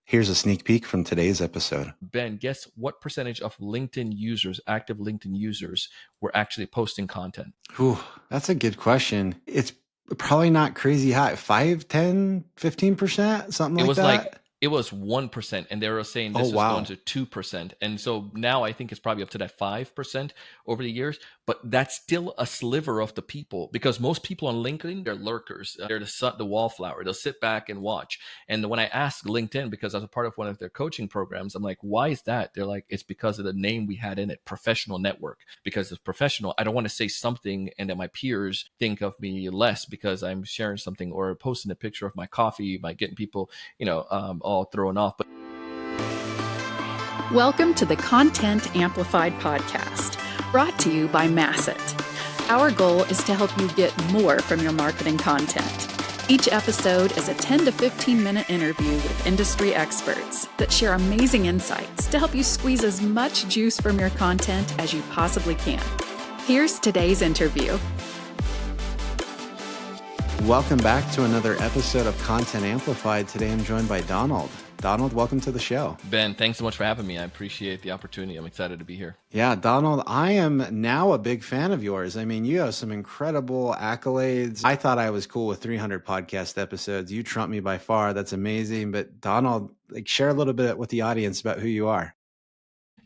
Here's a sneak peek from today's episode. Ben, guess what percentage of LinkedIn users, active LinkedIn users, were actually posting content? Whew, that's a good question. It's probably not crazy high. 5, 10, 15%, something It like was like that. it was 1%, and they were saying Oh, this was going wow. to 2%. And so now I think it's probably up to that 5% over the years, but that's still a sliver of the people, because most people on LinkedIn, they're lurkers. They're the wallflower. They'll sit back and watch. And when I asked LinkedIn, because I was a part of one of their coaching programs, I'm like, why is that? They're like, it's because of the name we had in it, professional network. Because it's professional, I don't want to say something and that my peers think of me less because I'm sharing something or posting a picture of my coffee by getting people, all thrown off. But welcome to the Content Amplified podcast, brought to you by Masset. Our goal is to help you get more from your marketing content. Each episode is a 10 to 15 minute interview with industry experts that share amazing insights to help you squeeze as much juice from your content as you possibly can. Here's today's interview. Welcome back to another episode of Content Amplified. Today I'm joined by Donald. Donald, welcome to the show. Ben, thanks so much for having me. I appreciate the opportunity. I'm excited to be here. Yeah, Donald, I am now a big fan of yours. I mean, you have some incredible accolades. I thought I was cool with 300 podcast episodes. You trump me by far. That's amazing. But Donald, share a little bit with the audience about who you are.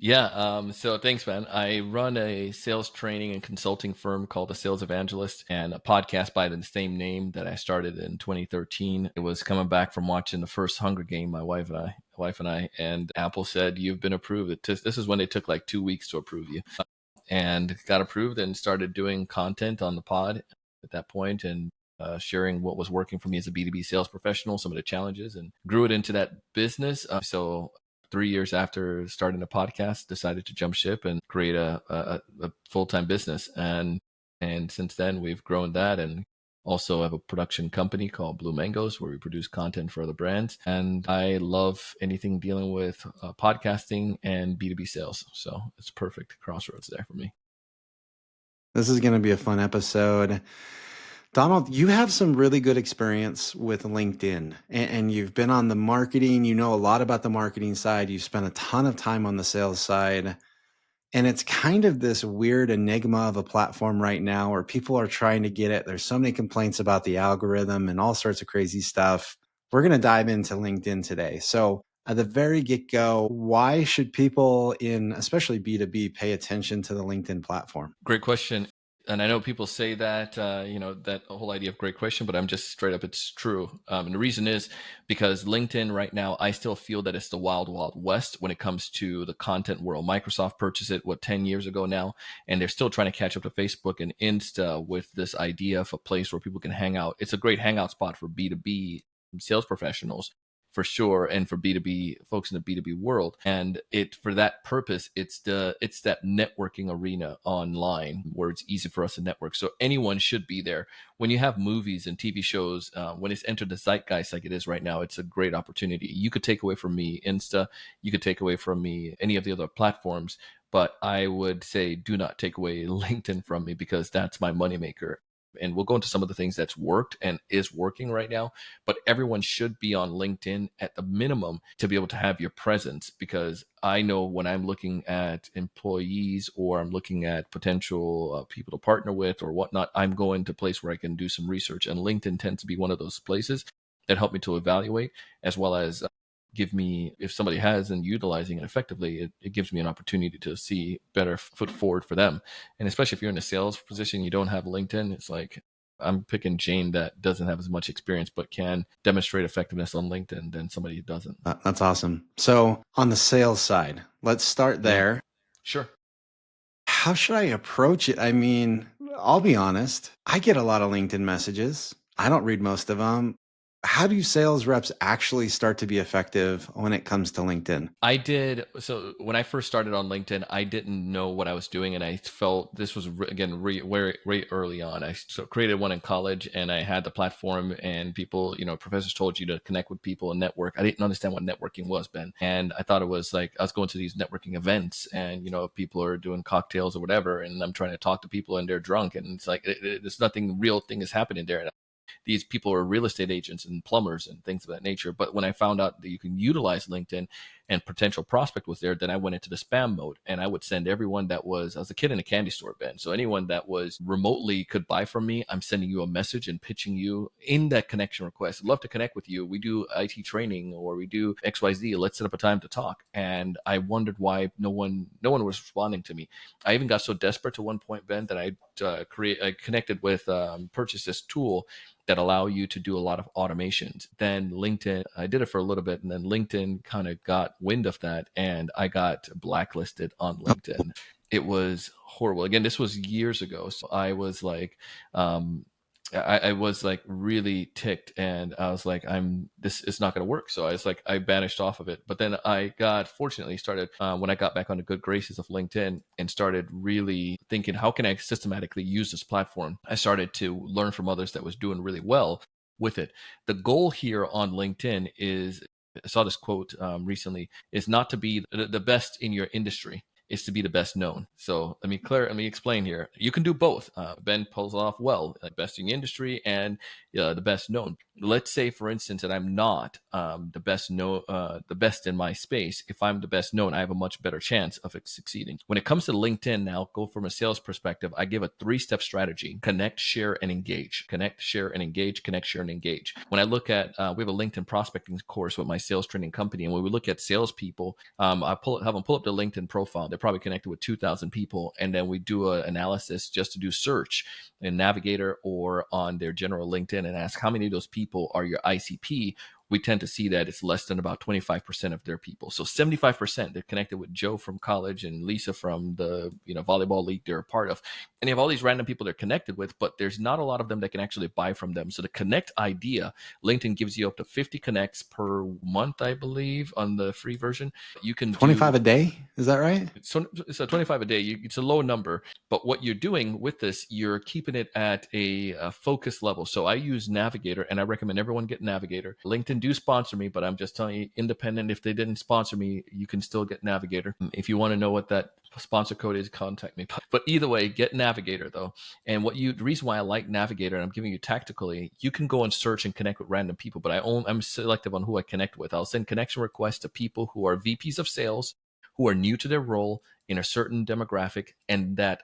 Yeah. So thanks, man. I run a sales training and consulting firm called The Sales Evangelist, and a podcast by the same name that I started in 2013. It was coming back from watching the first Hunger Game, my wife and I, and Apple said, "You've been approved." This is when they took like 2 weeks to approve you, and got approved and started doing content on the pod at that point, and sharing what was working for me as a B2B sales professional, some of the challenges, and grew it into that business. So 3 years after starting a podcast, decided to jump ship and create a full-time business. And since then, we've grown that, and also have a production company called Blue Mangoes, where we produce content for other brands. And I love anything dealing with podcasting and B2B sales. So it's perfect crossroads there for me. This is going to be a fun episode. Donald, you have some really good experience with LinkedIn, and you've been on the marketing. You know a lot about the marketing side. You've spent a ton of time on the sales side. And it's kind of this weird enigma of a platform right now where people are trying to get it. There's so many complaints about the algorithm and all sorts of crazy stuff. We're going to dive into LinkedIn today. So at the very get-go, why should people in especially B2B pay attention to the LinkedIn platform? Great question. And I know people say that, that whole idea of great question, but I'm just straight up, it's true. And the reason is because LinkedIn right now, I still feel that it's the wild, wild west when it comes to the content world. Microsoft purchased it, 10 years ago now, and they're still trying to catch up to Facebook and Insta with this idea of a place where people can hang out. It's a great hangout spot for B2B sales professionals, for sure, and for B2B folks in the B2B world. And for that purpose, it's that networking arena online where it's easy for us to network. So anyone should be there. When you have movies and TV shows, when it's entered the zeitgeist like it is right now, it's a great opportunity. You could take away from me Insta, you could take away from me any of the other platforms, but I would say do not take away LinkedIn from me, because that's my moneymaker. And we'll go into some of the things that's worked and is working right now, but everyone should be on LinkedIn at the minimum to be able to have your presence, because I know when I'm looking at employees or I'm looking at potential people to partner with or whatnot, I'm going to a place where I can do some research, and LinkedIn tends to be one of those places that help me to evaluate, as well as give me, if somebody has and utilizing it effectively, it gives me an opportunity to see better foot forward for them. And especially if you're in a sales position, you don't have LinkedIn, it's like I'm picking Jane that doesn't have as much experience but can demonstrate effectiveness on LinkedIn than somebody who doesn't. That's awesome. So on the sales side, let's start there. Yeah. Sure. How should I approach it? I mean, I'll be honest. I get a lot of LinkedIn messages. I don't read most of them. How do sales reps actually start to be effective when it comes to LinkedIn? I did. So when I first started on LinkedIn, I didn't know what I was doing. And I felt this was, again, very early on. I created one in college, and I had the platform, and people, professors told you to connect with people and network. I didn't understand what networking was, Ben. And I thought it was like I was going to these networking events, and, people are doing cocktails or whatever, and I'm trying to talk to people and they're drunk. And it's like, there's nothing real thing is happening there. these people are real estate agents and plumbers and things of that nature. But when I found out that you can utilize LinkedIn and potential prospect was there, then I went into the spam mode, and I would send everyone that was, I was a kid in a candy store, Ben. So anyone that was remotely could buy from me, I'm sending you a message and pitching you in that connection request. I'd love to connect with you. We do IT training or we do XYZ. Let's set up a time to talk. And I wondered why no one was responding to me. I even got so desperate to one point, Ben, that I connected with, purchased this tool that allow you to do a lot of automations. Then LinkedIn, I did it for a little bit, and then LinkedIn kind of got wind of that, and I got blacklisted on LinkedIn. It was horrible. Again, this was years ago, so I was like, I was like really ticked, and I was like, this is not going to work. So I was like, I banished off of it. But then I fortunately started, when I got back on the good graces of LinkedIn and started really thinking, how can I systematically use this platform? I started to learn from others that was doing really well with it. The goal here on LinkedIn is, I saw this quote recently, is not to be the best in your industry, is to be the best known. So let me explain here. You can do both. Ben pulls off well, best in the industry and the best known. Let's say, for instance, that I'm not the best in my space. If I'm the best known, I have a much better chance of succeeding. When it comes to LinkedIn, now go from a sales perspective. I give a 3-step strategy: connect, share, and engage. Connect, share, and engage. Connect, share, and engage. When I look at, we have a LinkedIn prospecting course with my sales training company, and when we look at salespeople, I have them pull up the LinkedIn profile. They're probably connected with 2,000 people, and then we do an analysis just to do search in Navigator or on their general LinkedIn and ask how many of those people are your ICP. We tend to see that it's less than about 25% of their people. So 75%, they're connected with Joe from college and Lisa from the volleyball league they're a part of. And you have all these random people they're connected with, but there's not a lot of them that can actually buy from them. So the connect idea, LinkedIn gives you up to 50 connects per month, I believe, on the free version. You can 25 a day. Is that right? So 25 a day. It's a low number, but what you're doing with this, you're keeping it at a focus level. So I use Navigator, and I recommend everyone get Navigator. LinkedIn do sponsor me, but I'm just telling you, independent, if they didn't sponsor me, you can still get Navigator. If you want to know what that sponsor code is, contact me. But either way, get Navigator though. And the reason why I like Navigator, and I'm giving you tactically, you can go and search and connect with random people, but I'm selective on who I connect with. I'll send connection requests to people who are VPs of sales, who are new to their role in a certain demographic, and that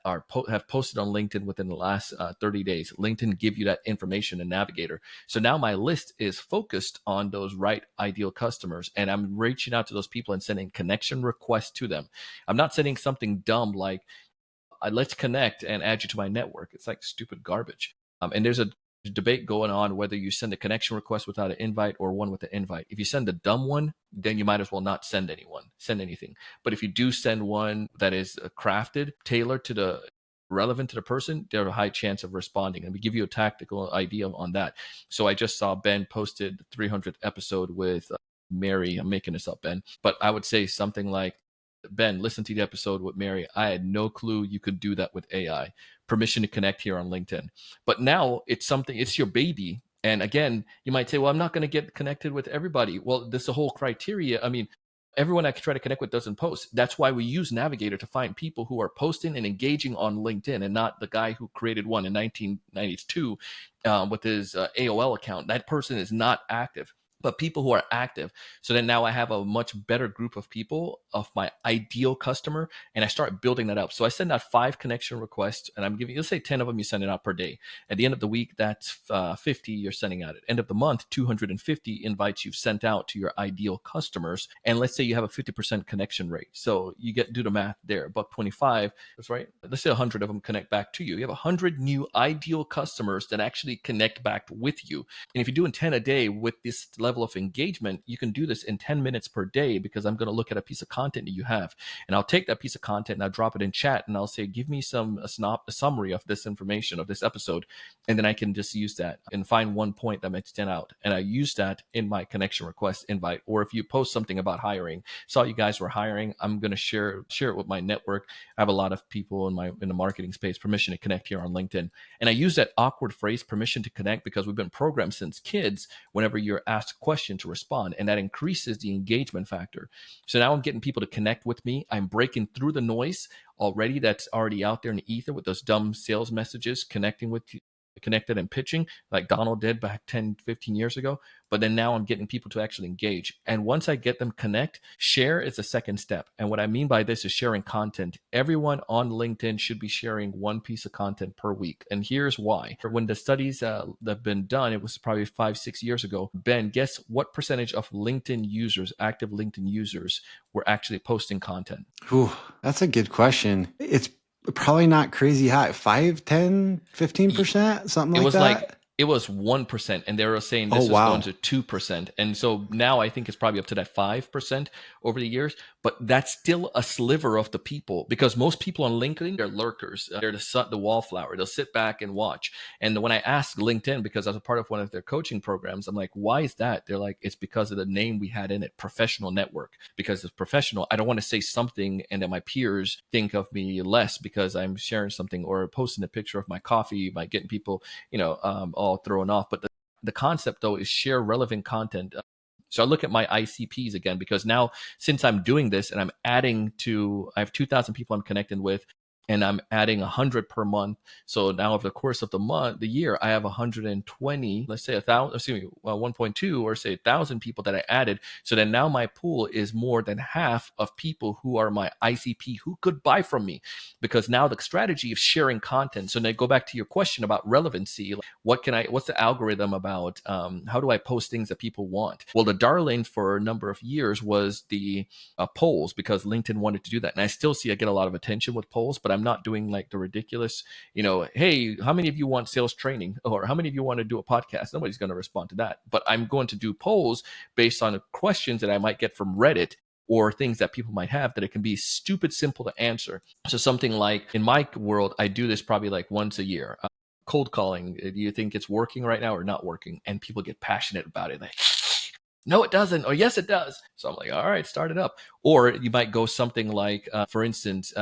have posted on LinkedIn within the last 30 days. LinkedIn give you that information in Navigator. So now my list is focused on those right ideal customers, and I'm reaching out to those people and sending connection requests to them. I'm not sending something dumb like, let's connect and add you to my network. It's like stupid garbage. And there's a debate going on whether you send a connection request without an invite or one with an invite. If you send a dumb one, then you might as well not send anything. But if you do send one that is crafted, tailored to the relevant to the person, there's a high chance of responding. And we give you a tactical idea on that. So I just saw Ben posted the 300th episode with Mary. I'm making this up, Ben, but I would say something like, Ben, listen to the episode with Mary. I had no clue you could do that with AI. Permission to connect here on LinkedIn. But now it's your baby. And again, you might say, well, I'm not going to get connected with everybody. Well, this is the whole criteria. I mean, everyone I can try to connect with doesn't post. That's why we use Navigator to find people who are posting and engaging on LinkedIn, and not the guy who created one in 1992 with his AOL account. That person is not active, but people who are active. So then now I have a much better group of people of my ideal customer, and I start building that up. So I send out 5 connection requests, and I'm giving, let's say 10 of them you send it out per day. At the end of the week, that's 50 you're sending out. At end of the month, 250 invites you've sent out to your ideal customers. And let's say you have a 50% connection rate. So you do the math there, $125, that's right. Let's say 100 of them connect back to you. You have 100 new ideal customers that actually connect back with you. And if you're doing 10 a day with this level of engagement, you can do this in 10 minutes per day, because I'm going to look at a piece of content that you have, and I'll take that piece of content and I'll drop it in chat, and I'll say, give me a summary of this information of this episode. And then I can just use that and find one point that might stand out. And I use that in my connection request invite. Or if you post something about hiring, saw you guys were hiring, I'm going to share it with my network. I have a lot of people in the marketing space, permission to connect here on LinkedIn. And I use that awkward phrase, permission to connect, because we've been programmed since kids, whenever you're asked a question, to respond, and that increases the engagement factor. So now I'm getting people to connect with me. I'm breaking through the noise already that's already out there in the ether with those dumb sales messages connecting with connected and pitching like Donald did back 10, 15 years ago. But then now I'm getting people to actually engage. And once I get them connect, share is the second step. And what I mean by this is sharing content. Everyone on LinkedIn should be sharing one piece of content per week. And here's why. When the studies that have been done, it was probably 5, 6 years ago. Ben, guess what percentage of LinkedIn users, active LinkedIn users, were actually posting content? Ooh, that's a good question. It's probably not crazy high. 5, 10, 15%, something It like was like that. it was 1%, and they were saying Oh, this was going wow. to 2%. And so now I think it's probably up to that 5% over the years. But that's still a sliver of the people, because most people on LinkedIn, they're lurkers. They're the wallflower. They'll sit back and watch. And when I asked LinkedIn, because I was a part of one of their coaching programs, I'm like, why is that? They're like, it's because of the name we had in it, professional network. Because it's professional, I don't want to say something and then my peers think of me less because I'm sharing something or posting a picture of my coffee by getting people, all thrown off. But the concept though is share relevant content. So I look at my ICPs again, because now since I'm doing this and I have 2,000 people I'm connecting with, and I'm adding 100 per month. So now over the course of the year, I have 120, let's say 1,000, excuse me, 1.2 or say 1,000 people that I added. So then now my pool is more than half of people who are my ICP who could buy from me, because now the strategy of sharing content. So then go back to your question about relevancy. What's the algorithm about? How do I post things that people want? Well, the darling for a number of years was the polls, because LinkedIn wanted to do that. And I still see I get a lot of attention with polls, but I'm not doing like the ridiculous, hey, how many of you want sales training? Or how many of you want to do a podcast? Nobody's going to respond to that. But I'm going to do polls based on questions that I might get from Reddit or things that people might have that it can be stupid simple to answer. So something like, in my world, I do this probably like once a year. Cold calling, do you think it's working right now or not working? And people get passionate about it. Like, no, it doesn't. Or yes, it does. So I'm like, all right, start it up. Or you might go something like, for instance,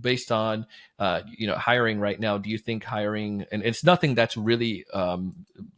based on, hiring right now, do you think hiring, and it's nothing that's really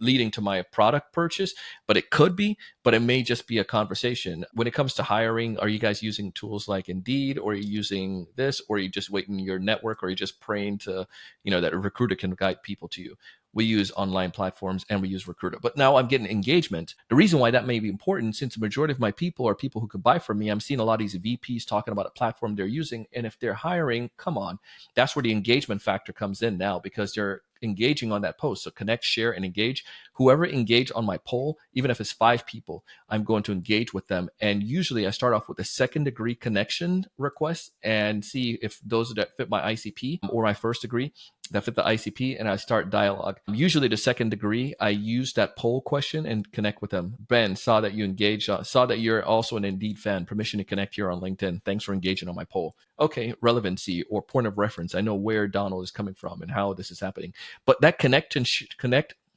leading to my product purchase, but it could be, but it may just be a conversation. When it comes to hiring, are you guys using tools like Indeed, or are you using this, or are you just waiting your network, or are you just praying to, that a recruiter can guide people to you? We use online platforms and we use Recruiter. But now I'm getting engagement. The reason why that may be important, since the majority of my people are people who could buy from me, I'm seeing a lot of these VPs talking about a platform they're using. And if they're hiring, come on, that's where the engagement factor comes in now, because they're engaging on that post. So connect, share, and engage. Whoever engaged on my poll, even if it's 5 people, I'm going to engage with them. And usually I start off with a second degree connection request and see if those that fit my ICP or my first degree that fit the ICP, and I start dialogue. Usually the second degree, I use that poll question and connect with them. Ben, saw that you engaged, saw that you're also an Indeed fan. Permission to connect here on LinkedIn. Thanks for engaging on my poll. Okay, relevancy or point of reference. I know where Donald is coming from and how this is happening. But that connect,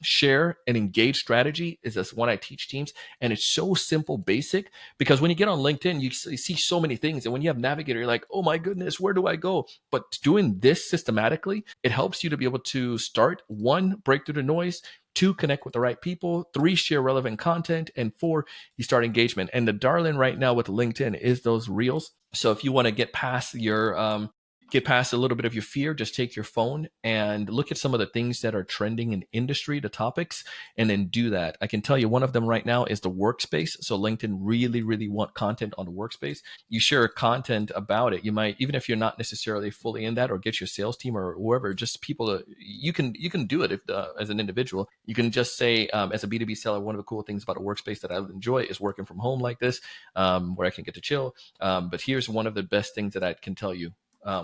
share, and engage strategy is this one I teach teams. And it's so simple, basic, because when you get on LinkedIn, you see so many things. And when you have Navigator, you're like, oh my goodness, where do I go? But doing this systematically, it helps you to be able to start, 1, break through the noise, 2, connect with the right people, 3, share relevant content, and 4, you start engagement. And the darling right now with LinkedIn is those reels. So if you want to get past a little bit of your fear, just take your phone and look at some of the things that are trending in industry, the topics, and then do that. I can tell you one of them right now is the workspace. So LinkedIn really, really want content on the workspace. You share content about it. You might, even if you're not necessarily fully in that, or get your sales team or whoever, just people, you can do it if as an individual. You can just say, as a B2B seller, one of the cool things about a workspace that I enjoy is working from home like this, where I can get to chill. But here's one of the best things that I can tell you.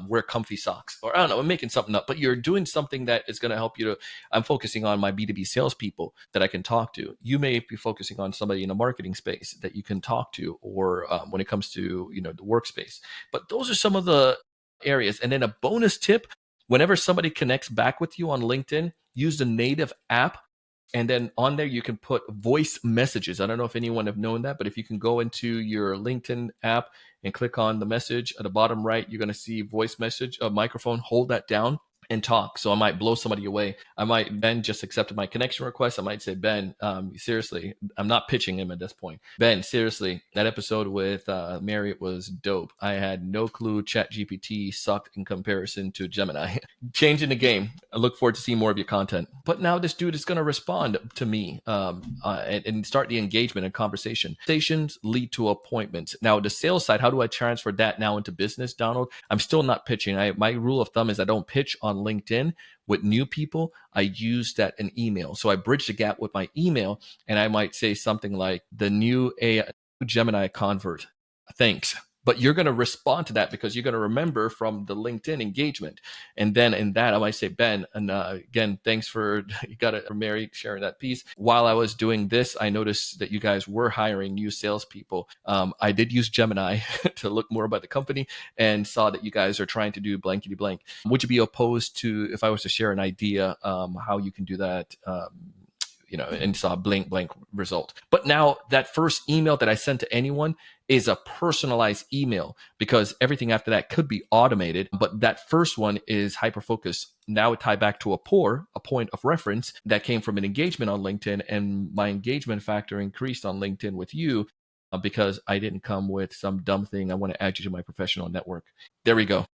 Wear comfy socks, or I don't know, I'm making something up, but you're doing something that is going to help you to, I'm focusing on my B2B salespeople that I can talk to. You may be focusing on somebody in a marketing space that you can talk to, or when it comes to, the workspace. But those are some of the areas. And then a bonus tip, whenever somebody connects back with you on LinkedIn, use the native app. And then on there, you can put voice messages. I don't know if anyone have known that, but if you can go into your LinkedIn app and click on the message at the bottom right, you're going to see voice message, a microphone, hold that down. and talk. So I might blow somebody away. Ben just accepted my connection request. I might say, Ben, seriously, I'm not pitching him at this point. Ben, seriously, that episode with Marriott was dope. I had no clue ChatGPT sucked in comparison to Gemini. Changing the game. I look forward to seeing more of your content. But now this dude is going to respond to me and start the engagement and conversation. Conversations lead to appointments. Now, the sales side, how do I transfer that now into business, Donald? I'm still not pitching. My rule of thumb is I don't pitch on LinkedIn with new people. I use that in email. So I bridge the gap with my email, and I might say something like the new AI Gemini convert. Thanks. But you're going to respond to that because you're going to remember from the LinkedIn engagement. And then in that, I might say, Ben, and again, thanks for Mary sharing that piece. While I was doing this, I noticed that you guys were hiring new salespeople. I did use Gemini to look more about the company and saw that you guys are trying to do blankety blank. Would you be opposed to, if I was to share an idea, how you can do that? And saw a blank result. But now that first email that I sent to anyone is a personalized email because everything after that could be automated. But that first one is hyper-focused. Now it tied back to a point of reference that came from an engagement on LinkedIn, and my engagement factor increased on LinkedIn with you because I didn't come with some dumb thing. I want to add you to my professional network. There we go.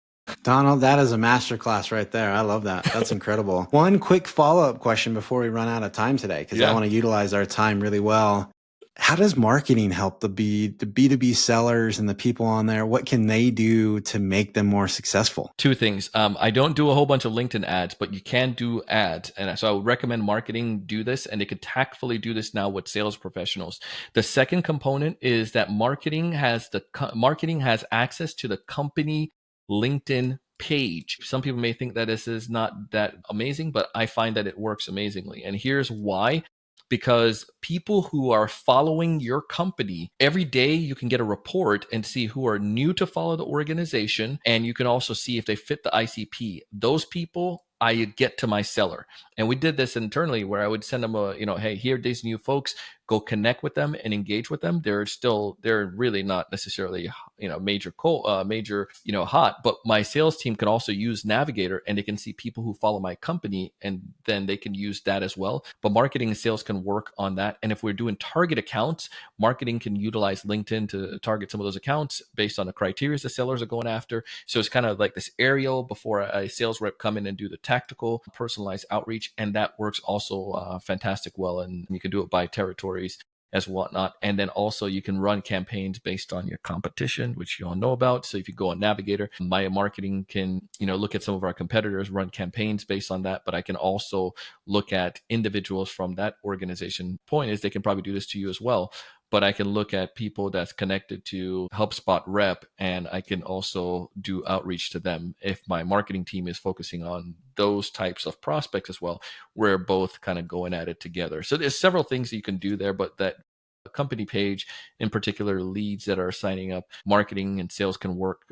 Donald, that is a masterclass right there. I love that. That's incredible. One quick follow-up question before we run out of time today, because I want to utilize our time really well. How does marketing help the B2B sellers and the people on there? What can they do to make them more successful? Two things. I don't do a whole bunch of LinkedIn ads, but you can do ads. And so I would recommend marketing do this, and they could tactfully do this now with sales professionals. The second component is that marketing has access to the company LinkedIn page. Some people may think that this is not that amazing, but I find that it works amazingly. And here's why. Because people who are following your company, every day you can get a report and see who are new to follow the organization. And you can also see if they fit the ICP. Those people, I get to my seller. And we did this internally where I would send them hey, here are these new folks, go connect with them and engage with them. They're really not necessarily, major hot, but my sales team can also use Navigator and they can see people who follow my company, and then they can use that as well. But marketing and sales can work on that. And if we're doing target accounts, marketing can utilize LinkedIn to target some of those accounts based on the criteria the sellers are going after. So it's kind of like this aerial before a sales rep come in and do the tactical personalized outreach. And that works also fantastic well. And you can do it by territories as whatnot. And then also you can run campaigns based on your competition, which you all know about. So if you go on Navigator, my marketing can, look at some of our competitors, run campaigns based on that. But I can also look at individuals from that organization. Point is, they can probably do this to you as well. But I can look at people that's connected to HubSpot Rep, and I can also do outreach to them if my marketing team is focusing on those types of prospects as well. We're both kind of going at it together. So there's several things that you can do there, but that company page in particular, leads that are signing up, marketing and sales can work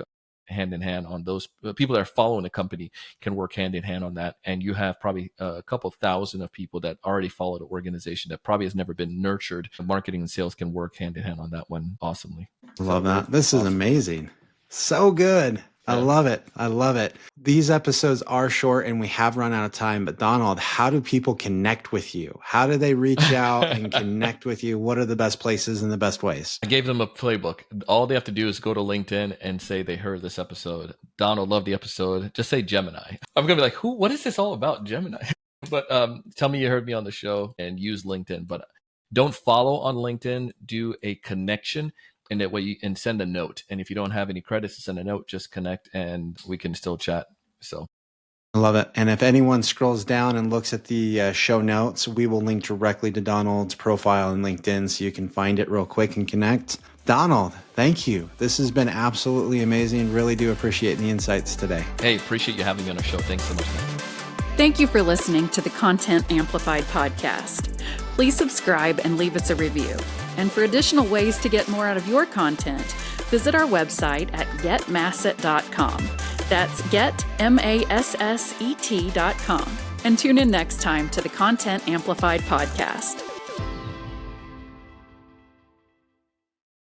hand in hand on those. People that are following the company can work hand in hand on that. And you have probably a couple thousand of people that already follow the organization that probably has never been nurtured. Marketing and sales can work hand in hand on that one awesomely. Love that. This is amazing. So good. I love it. I love it. These episodes are short and we have run out of time, but Donald, how do people connect with you? How do they reach out and connect with you? What are the best places and the best ways? I gave them a playbook. All they have to do is go to LinkedIn and say they heard this episode. Donald loved the episode. Just say Gemini. I'm going to be like, what is this all about, Gemini? But tell me you heard me on the show and use LinkedIn. But don't follow on LinkedIn. Do a connection. And that way you can send a note. And if you don't have any credits to send a note, just connect and we can still chat. So I love it. And if anyone scrolls down and looks at the show notes, we will link directly to Donald's profile on LinkedIn so you can find it real quick and connect. Donald, thank you. This has been absolutely amazing. Really do appreciate the insights today. Hey, appreciate you having me on our show. Thanks so much, man. Thank you for listening to the Content Amplified podcast. Please subscribe and leave us a review. And for additional ways to get more out of your content, visit our website at getmasset.com. That's getmasset.com. And tune in next time to the Content Amplified podcast.